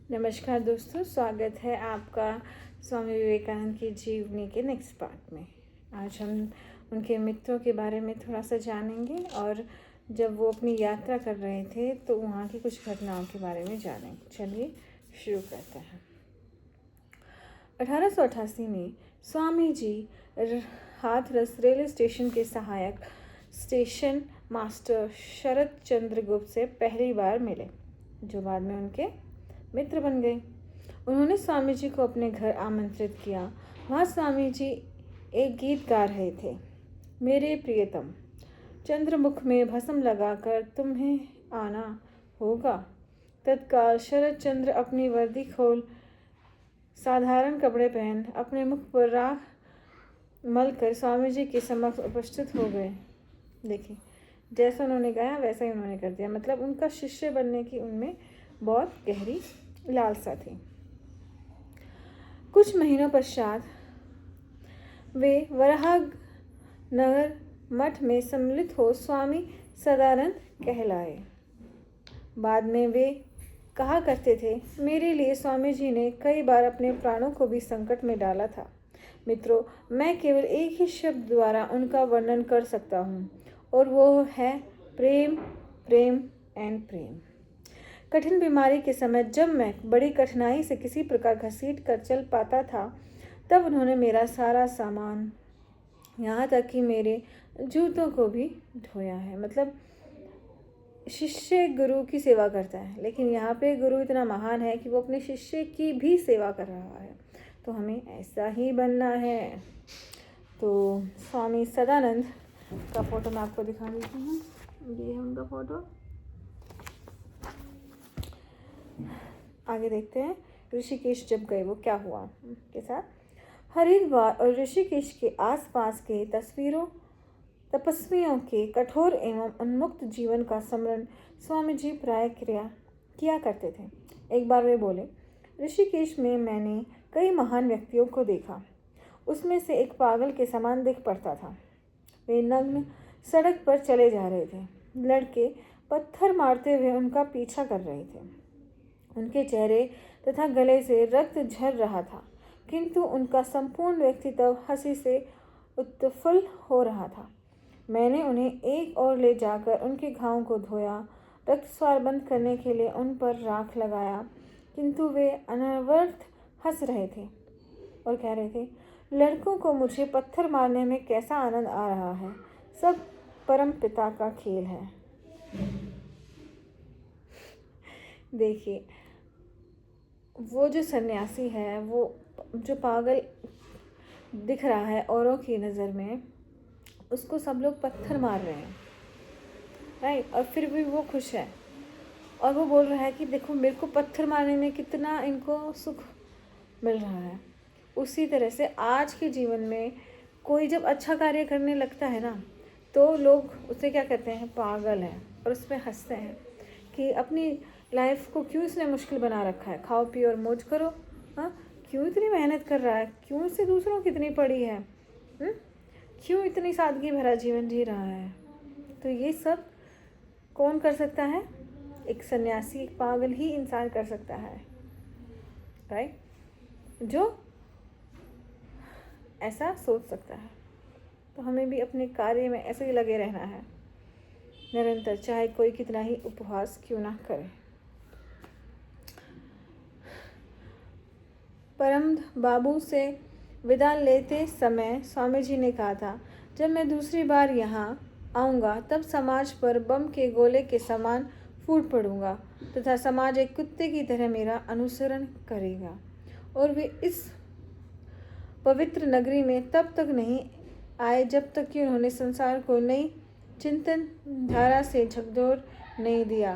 नमस्कार दोस्तों, स्वागत है आपका स्वामी विवेकानंद की जीवनी के नेक्स्ट पार्ट में। आज हम उनके मित्रों के बारे में थोड़ा सा जानेंगे और जब वो अपनी यात्रा कर रहे थे तो वहाँ की कुछ घटनाओं के बारे में जानेंगे। चलिए शुरू करते हैं। 1888 में स्वामी जी हाथरस रेलवे स्टेशन के सहायक स्टेशन मास्टर शरद चंद्र गुप्त से पहली बार मिले, जो बाद में उनके मित्र बन गए। उन्होंने स्वामी जी को अपने घर आमंत्रित किया। वहाँ स्वामी जी एक गीत गा रहे थे, मेरे प्रियतम, चंद्रमुख में भस्म लगाकर तुम्हें आना होगा। तत्काल शरद चंद्र अपनी वर्दी खोल साधारण कपड़े पहन अपने मुख पर राख मलकर स्वामी जी के समक्ष उपस्थित हो गए। देखिए, जैसा उन्होंने गाया वैसा ही उन्होंने कर दिया। मतलब उनका शिष्य बनने की उनमें बहुत गहरी लालसा थी। कुछ महीनों पश्चात वे वराहनगर मठ में सम्मिलित हो स्वामी सदानंद कहलाए। बाद में वे कहा करते थे, मेरे लिए स्वामी जी ने कई बार अपने प्राणों को भी संकट में डाला था। मित्रों, मैं केवल एक ही शब्द द्वारा उनका वर्णन कर सकता हूँ और वो है प्रेम, प्रेम एंड प्रेम। कठिन बीमारी के समय जब मैं बड़ी कठिनाई से किसी प्रकार घसीट कर चल पाता था, तब उन्होंने मेरा सारा सामान, यहाँ तक कि मेरे जूतों को भी धोया है। मतलब शिष्य गुरु की सेवा करता है, लेकिन यहाँ पे गुरु इतना महान है कि वो अपने शिष्य की भी सेवा कर रहा है। तो हमें ऐसा ही बनना है। तो स्वामी सदानंद का फोटो मैं आपको दिखा देती हूँ। ये है उनका फोटो। आगे देखते हैं ऋषिकेश जब गए वो क्या हुआ के साथ। हरिद्वार और ऋषिकेश के आसपास के तपस्वियों के कठोर एवं उन्मुक्त जीवन का स्मरण स्वामी जी प्राय किया करते थे। एक बार वे बोले, ऋषिकेश में मैंने कई महान व्यक्तियों को देखा। उसमें से एक पागल के समान दिख पड़ता था। वे नग्न सड़क पर चले जा रहे थे। लड़के पत्थर मारते हुए उनका पीछा कर रहे थे। उनके चेहरे तथा गले से रक्त झर रहा था, किंतु उनका संपूर्ण व्यक्तित्व हंसी से उत्फुल्ल हो रहा था। मैंने उन्हें एक और ले जाकर उनके घावों को धोया, रक्तस्राव बंद करने के लिए उन पर राख लगाया, किंतु वे अनवरत हंस रहे थे और कह रहे थे, लड़कों को मुझे पत्थर मारने में कैसा आनंद आ रहा है। सब परम पिता का खेल है। देखिए, वो जो सन्यासी है, वो जो पागल दिख रहा है औरों की नज़र में, उसको सब लोग पत्थर मार रहे हैं, राइट। और फिर भी वो खुश है और वो बोल रहा है कि देखो मेरे को पत्थर मारने में कितना इनको सुख मिल रहा है। उसी तरह से आज के जीवन में कोई जब अच्छा कार्य करने लगता है ना, तो लोग उसे क्या कहते हैं, पागल है, और उस पर हंसते हैं कि अपनी लाइफ को क्यों इसने मुश्किल बना रखा है। खाओ पियो और मौज करो। हाँ, क्यों इतनी मेहनत कर रहा है, क्यों इससे दूसरों की इतनी पड़ी है, क्यों इतनी सादगी भरा जीवन जी रहा है। तो ये सब कौन कर सकता है? एक सन्यासी, एक पागल ही इंसान कर सकता है, राइट, जो ऐसा सोच सकता है। तो हमें भी अपने कार्य में ऐसे ही लगे रहना है निरंतर, चाहे कोई कितना ही उपहास क्यों ना करे। परम बाबू से विदा लेते समय स्वामी जी ने कहा था, जब मैं दूसरी बार यहाँ आऊँगा तब समाज पर बम के गोले के समान फूट पड़ूंगा तथा समाज एक कुत्ते की तरह मेरा अनुसरण करेगा। और वे इस पवित्र नगरी में तब तक नहीं आए जब तक कि उन्होंने संसार को नई चिंतन धारा से झकझोर नहीं दिया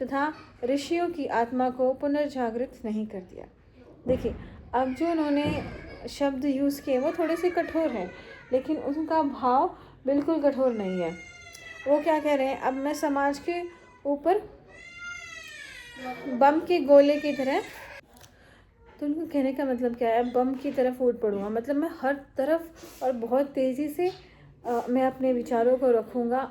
तथा ऋषियों की आत्मा को पुनर्जागृत नहीं कर दिया। देखिए, अब जो उन्होंने शब्द यूज़ किए वो थोड़े से कठोर हैं, लेकिन उनका भाव बिल्कुल कठोर नहीं है। वो क्या कह रहे हैं, अब मैं समाज के ऊपर बम के गोले की तरह, तो उनको कहने का मतलब क्या है, बम की तरफ फूट पड़ूंगा। मतलब मैं हर तरफ और बहुत तेज़ी से मैं अपने विचारों को रखूँगा।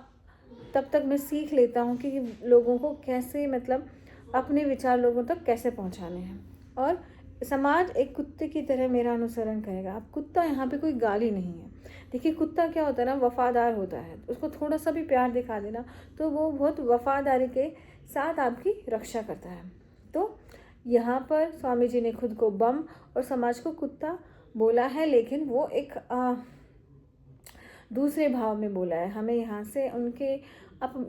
तब तक मैं सीख लेता हूँ कि लोगों को कैसे मतलब अपने विचार लोगों तक कैसे पहुंचाने हैं। और समाज एक कुत्ते की तरह मेरा अनुसरण करेगा। अब कुत्ता यहाँ पे कोई गाली नहीं है। देखिए कुत्ता क्या होता है ना, वफादार होता है। उसको थोड़ा सा भी प्यार दिखा देना तो वो बहुत वफादारी के साथ आपकी रक्षा करता है। तो यहाँ पर स्वामी जी ने खुद को बम और समाज को कुत्ता बोला है, लेकिन वो एक दूसरे भाव में बोला है। हमें यहाँ से उनके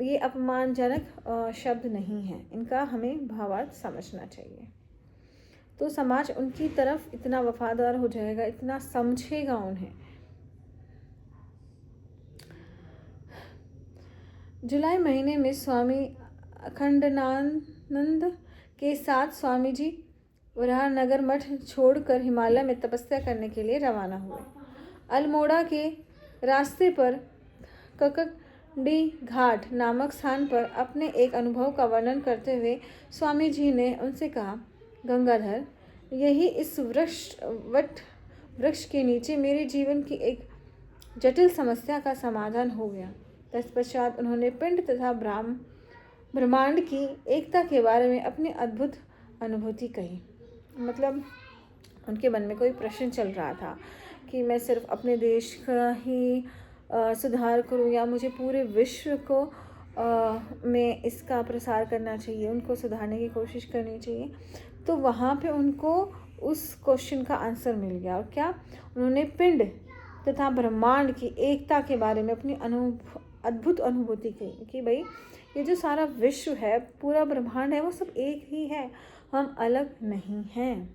ये अपमानजनक शब्द नहीं है, इनका हमें भावार्थ समझना चाहिए। तो समाज उनकी तरफ इतना वफादार हो जाएगा, इतना समझेगा उन्हें। जुलाई महीने में स्वामी अखंडानंद के साथ स्वामी जी वराहनगर मठ छोड़कर हिमालय में तपस्या करने के लिए रवाना हुए। अल्मोड़ा के रास्ते पर ककडी घाट नामक स्थान पर अपने एक अनुभव का वर्णन करते हुए स्वामी जी ने उनसे कहा, गंगाधर, यही इस वट वृक्ष के नीचे मेरे जीवन की एक जटिल समस्या का समाधान हो गया। तत्पश्चात उन्होंने पिंड तथा ब्रह्मांड की एकता के बारे में अपनी अद्भुत अनुभूति कही। मतलब उनके मन में कोई प्रश्न चल रहा था कि मैं सिर्फ अपने देश का ही सुधार करूं या मुझे पूरे विश्व को में इसका प्रसार करना चाहिए, उनको सुधारने की कोशिश करनी चाहिए। तो वहाँ पे उनको उस क्वेश्चन का आंसर मिल गया। और क्या, उन्होंने पिंड तथा ब्रह्मांड की एकता के बारे में अपनी अद्भुत अनुभूति की कि भाई ये जो सारा विश्व है, पूरा ब्रह्मांड है, वो सब एक ही है, हम अलग नहीं हैं।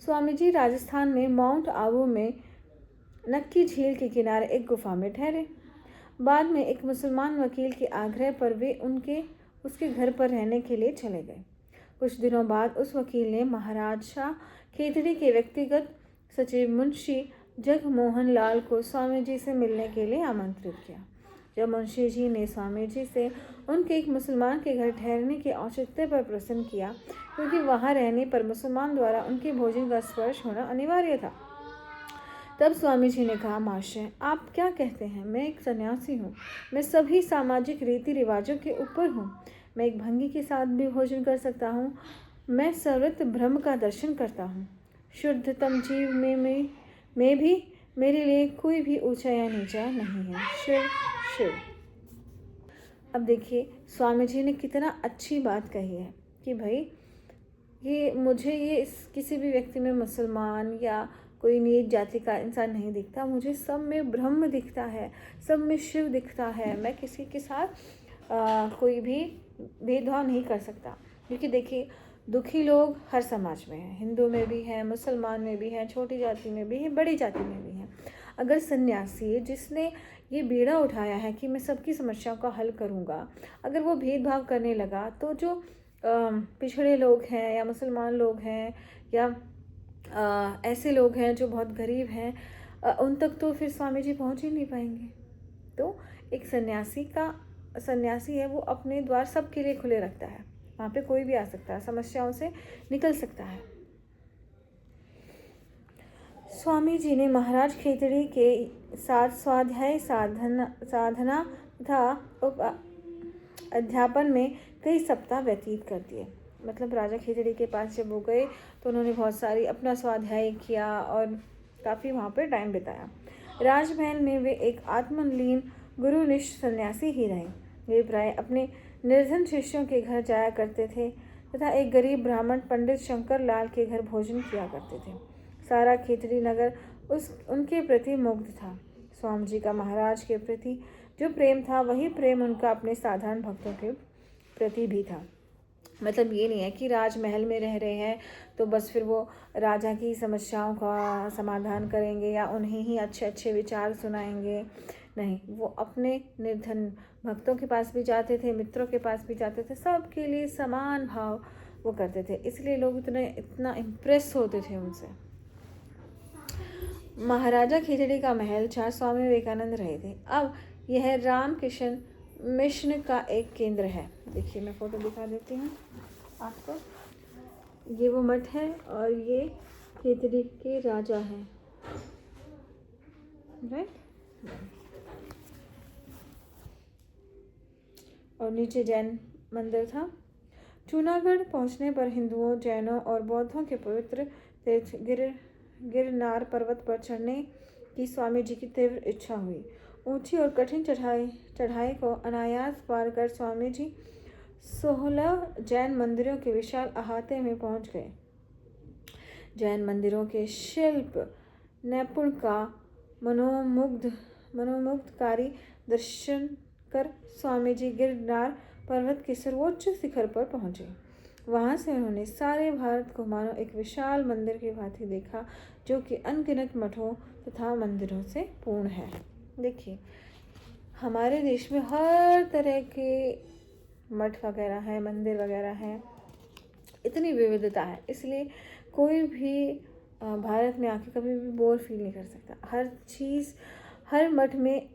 स्वामी जी राजस्थान में माउंट आबू में नक्की झील के किनारे एक गुफा में ठहरे। बाद में एक मुसलमान वकील के आग्रह पर वे उसके घर पर रहने के लिए चले गए। कुछ दिनों बाद उस वकील ने महाराजा खेतड़ी के व्यक्तिगत सचिव मुंशी जगमोहन लाल को स्वामी जी से मिलने के लिए आमंत्रित किया। जब मुंशी जी ने स्वामी जी से उनके एक मुसलमान के घर ठहरने के औचित्य पर प्रश्न किया, क्योंकि वहां रहने पर मुसलमान द्वारा उनके भोजन का स्पर्श होना अनिवार्य था, तब स्वामी जी ने कहा, महाशय, आप क्या कहते हैं? मैं एक सन्यासी हूँ। मैं सभी सामाजिक रीति रिवाजों के ऊपर हूँ। मैं एक भंगी के साथ भी भोजन कर सकता हूँ। मैं सर्वत्र ब्रह्म का दर्शन करता हूँ। शुद्धतम जीव में भी मेरे लिए कोई भी ऊंचा या नीचा नहीं है। शिव शिव। अब देखिए स्वामी जी ने कितना अच्छी बात कही है कि भाई मुझे किसी भी व्यक्ति में मुसलमान या कोई नीच जाति का इंसान नहीं दिखता। मुझे सब में ब्रह्म दिखता है, सब में शिव दिखता है। मैं किसी के साथ कोई भी भेदभाव नहीं कर सकता, क्योंकि देखिए दुखी लोग हर समाज में हैं, हिंदू में भी हैं, मुसलमान में भी हैं, छोटी जाति में भी हैं, बड़ी जाति में भी हैं। अगर सन्यासी जिसने ये बीड़ा उठाया है कि मैं सबकी समस्याओं का हल करूँगा, अगर वो भेदभाव करने लगा, तो जो पिछड़े लोग हैं या मुसलमान लोग हैं या ऐसे लोग हैं जो बहुत गरीब हैं, उन तक तो फिर स्वामी जी पहुँच ही नहीं पाएंगे। तो एक सन्यासी है, वो अपने द्वार सबके लिए खुले रखता है। वहाँ पे कोई भी आ सकता है, समस्याओं से निकल सकता है। स्वामी जी ने महाराज खेतड़ी के साथ स्वाध्याय साधना तथा अध्यापन में कई सप्ताह व्यतीत कर दिए। मतलब राजा खेतड़ी के पास जब वो गए तो उन्होंने बहुत सारी अपना स्वाध्याय किया और काफ़ी वहाँ पर टाइम बिताया। राजमहल में वे एक आत्मलीन गुरुनिष्ठ सन्यासी ही रहे। वे प्राय अपने निर्धन शिष्यों के घर जाया करते थे तथा एक गरीब ब्राह्मण पंडित शंकर लाल के घर भोजन किया करते थे। सारा खेतड़ी नगर उनके प्रति मुग्ध था। स्वामी जी का महाराज के प्रति जो प्रेम था, वही प्रेम उनका अपने साधारण भक्तों के प्रति भी था। मतलब ये नहीं है कि राजमहल में रह रहे हैं तो बस फिर वो राजा की समस्याओं का समाधान करेंगे या उन्हें ही अच्छे अच्छे विचार सुनाएंगे। नहीं, वो अपने निर्धन भक्तों के पास भी जाते थे, मित्रों के पास भी जाते थे, सबके लिए समान भाव वो करते थे। इसलिए लोग इतना इम्प्रेस होते थे उनसे। महाराजा खेतड़ी का महल जहाँ स्वामी विवेकानंद रहे थे, अब यह रामकृष्ण मिशन का एक केंद्र है। देखिए मैं फोटो दिखा देती हूँ आपको। ये वो मठ है और ये खेतड़ी के राजा हैं, राइट। और नीचे जैन मंदिर था। जूनागढ़ पहुंचने पर हिंदुओं, जैनों और बौद्धों के पवित्र तीर्थ गिरनार पर्वत पर चढ़ने की स्वामी जी की तीव्र इच्छा हुई। ऊंची और कठिन चढ़ाई को अनायास पार कर स्वामी जी 16 जैन मंदिरों के विशाल अहाते में पहुंच गए। जैन मंदिरों के शिल्प नैपुण का मनोमुग्धकारी दर्शन कर स्वामी जी गिरनार पर्वत के सर्वोच्च शिखर पर पहुंचे। वहां से उन्होंने सारे भारत को मानो एक विशाल मंदिर की भांति देखा, जो कि अनगिनत मठों तथा मंदिरों से पूर्ण है। देखिए, हमारे देश में हर तरह के मठ वगैरह हैं, मंदिर वगैरह हैं, इतनी विविधता है, इसलिए कोई भी भारत में आके कभी भी बोर फील नहीं कर सकता। हर चीज़, हर मठ में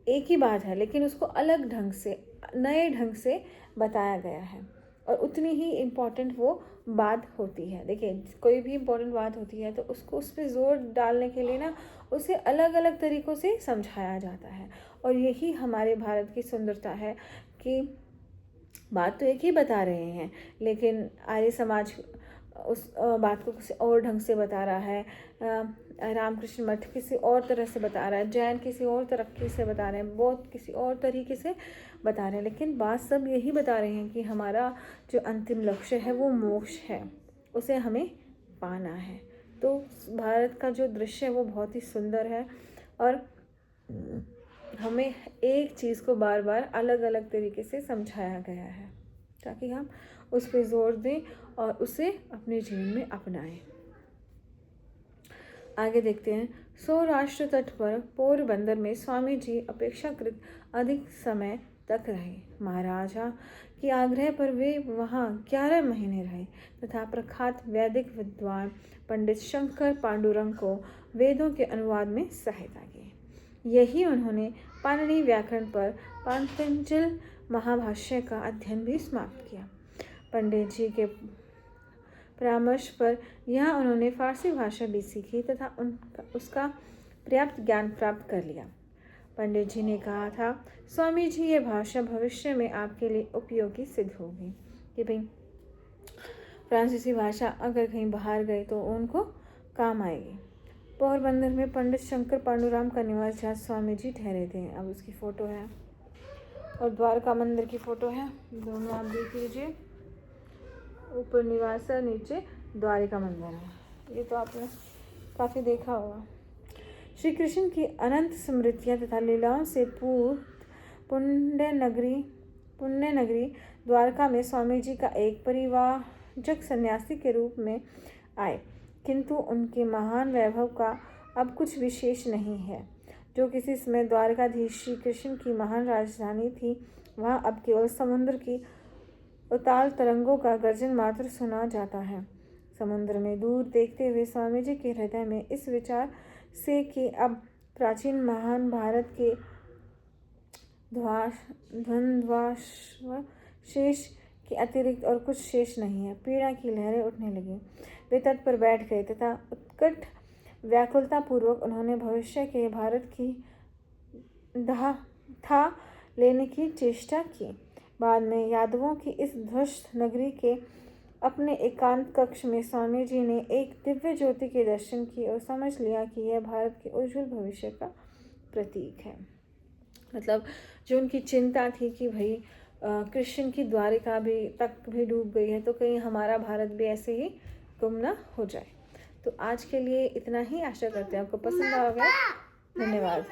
एक ही बात है, लेकिन उसको अलग ढंग से, नए ढंग से बताया गया है और उतनी ही इम्पोर्टेंट वो बात होती है। देखिए, कोई भी इम्पोर्टेंट बात होती है तो उसको उस पर ज़ोर डालने के लिए ना उसे अलग अलग तरीक़ों से समझाया जाता है। और यही हमारे भारत की सुंदरता है कि बात तो एक ही बता रहे हैं, लेकिन आर्य समाज उस बात को किसी और ढंग से बता रहा है, रामकृष्ण मठ किसी और तरह से बता रहा है, जैन किसी और तरीके से बता रहे हैं, बौद्ध किसी और तरीके से बता रहे हैं, लेकिन बात सब यही बता रहे हैं कि हमारा जो अंतिम लक्ष्य है वो मोक्ष है, उसे हमें पाना है। तो भारत का जो दृश्य है वो बहुत ही सुंदर है और हमें एक चीज़ को बार बार अलग अलग तरीके से समझाया गया है ताकि हम उस पर जोर दें और उसे अपने जीवन में अपनाएं। आगे देखते हैं। सौराष्ट्र तट पर पोरबंदर में स्वामी जी अपेक्षाकृत अधिक समय तक रहे। महाराजा के आग्रह पर वे वहाँ 11 महीने रहे तथा प्रख्यात वैदिक विद्वान पंडित शंकर पांडुरंग को वेदों के अनुवाद में सहायता की। यही उन्होंने पाणिनि व्याकरण पर पातंजल महाभाष्य का अध्ययन भी समाप्त किया। पंडित जी के परामर्श पर यहाँ उन्होंने फारसी भाषा भी सीखी तथा उसका पर्याप्त ज्ञान प्राप्त कर लिया। पंडित जी ने कहा था, स्वामी जी, ये भाषा भविष्य में आपके लिए उपयोगी सिद्ध होगी। कि भाई फ्रांसीसी भाषा अगर कहीं बाहर गए तो उनको काम आएगी। पोरबंदर में पंडित शंकर पांडुरंग का निवास जहाँ स्वामी जी ठहरे थे। अब उसकी फ़ोटो है और द्वारका मंदिर की फ़ोटो है, दोनों आप देख लीजिए। ऊपर निवास है, नीचे द्वारिका मंदिर है। ये तो आपने काफ़ी देखा होगा। श्री कृष्ण की अनंत स्मृतियाँ तथा लीलाओं से पूर्ण पुण्य नगरी द्वारका में स्वामी जी का एक परिवारजक सन्यासी के रूप में आए, किंतु उनके महान वैभव का अब कुछ विशेष नहीं है। जो किसी समय द्वारकाधीश श्री कृष्ण की महान राजधानी थी, वहाँ अब केवल समुद्र की उताल तरंगों का गर्जन मात्र सुना जाता है। समुद्र में दूर देखते हुए स्वामी जी के हृदय में इस विचार से कि अब प्राचीन महान भारत के शेष के अतिरिक्त और कुछ शेष नहीं है, पीड़ा की लहरें उठने लगी। वे तट पर बैठ गए तथा उत्कट व्याकुलता पूर्वक उन्होंने भविष्य के भारत की था लेने की चेष्टा की। बाद में यादवों की इस ध्वस्त नगरी के अपने एकांत कक्ष में स्वामी जी ने एक दिव्य ज्योति के दर्शन किए और समझ लिया कि यह भारत के उज्जवल भविष्य का प्रतीक है। मतलब जो उनकी चिंता थी कि भाई कृष्ण की द्वारिका भी डूब गई है, तो कहीं हमारा भारत भी ऐसे ही गुम ना हो जाए। तो आज के लिए इतना ही। आशा करते हैं आपको पसंद आएगा। धन्यवाद।